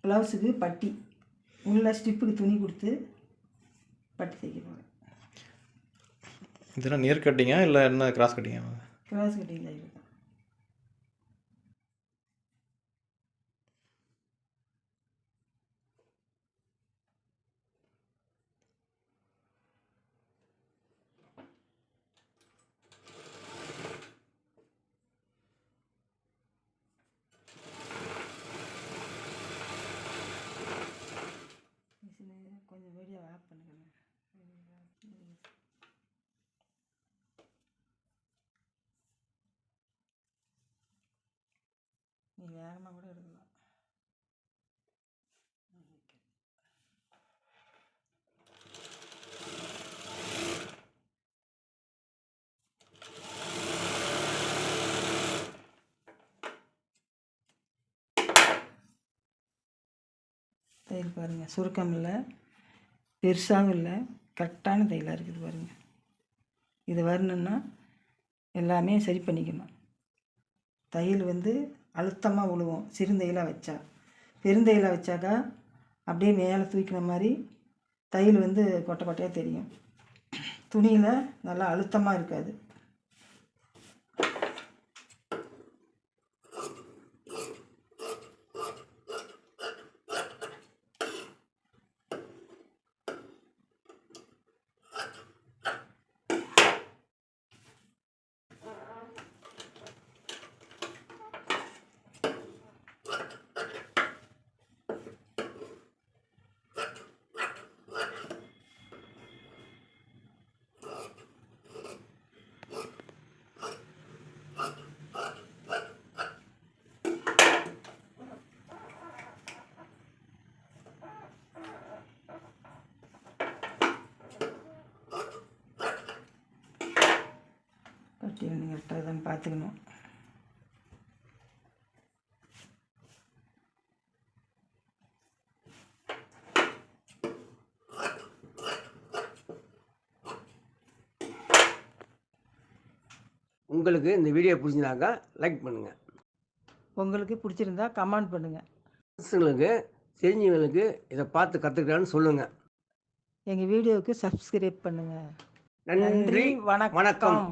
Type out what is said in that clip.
ப்ளவுஸுக்கு பட்டி உள்ள ஸ்டிப்புக்கு துணி கொடுத்து பட்டி தைக்க போகிறேன். இதெல்லாம் நேர் கட்டிங்கா இல்லை என்ன கிராஸ் கட்டிங்கா? கிராஸ் கட்டிங் தைக்க தான். கொஞ்சம் வீடியோ ஆஃப் பண்ணுங்க. நீ வேகமாக கூட எடுக்கலாம். தையல் பாருங்கள், சுருக்கம் இல்லை, பெருசாகவும் இல்லை, கரெக்டான தையலாக இருக்குது பாருங்கள். இது வரணுன்னா எல்லாமே சரி பண்ணிக்கணும். தையல் வந்து அழுத்தமாக விழுவும் சிறுந்தையலாக வச்சா. பெருந்தையலாக வச்சாக்கா அப்படியே மேலே தூக்கின மாதிரி தையல் வந்து கொட்டை கொட்டையாக தெரியும். துணியில் நல்லா அழுத்தமாக இருக்காது. கட்டியில் நீங்கள் கரெக்டாக தான் பார்த்துக்கணும். உங்களுக்கு இந்த வீடியோ பிடிச்சிருந்தாக்கா லைக் பண்ணுங்கள். உங்களுக்கு பிடிச்சிருந்தா கமெண்ட் பண்ணுங்கள். ஃப்ரெண்ட்ஸுங்களுக்கு தெரிஞ்சவங்களுக்கு இதை பார்த்து கற்றுக்கிட்டான்னு சொல்லுங்கள். எங்கள் வீடியோவுக்கு சப்ஸ்கிரைப் பண்ணுங்கள். நன்றி, வணக்கம்.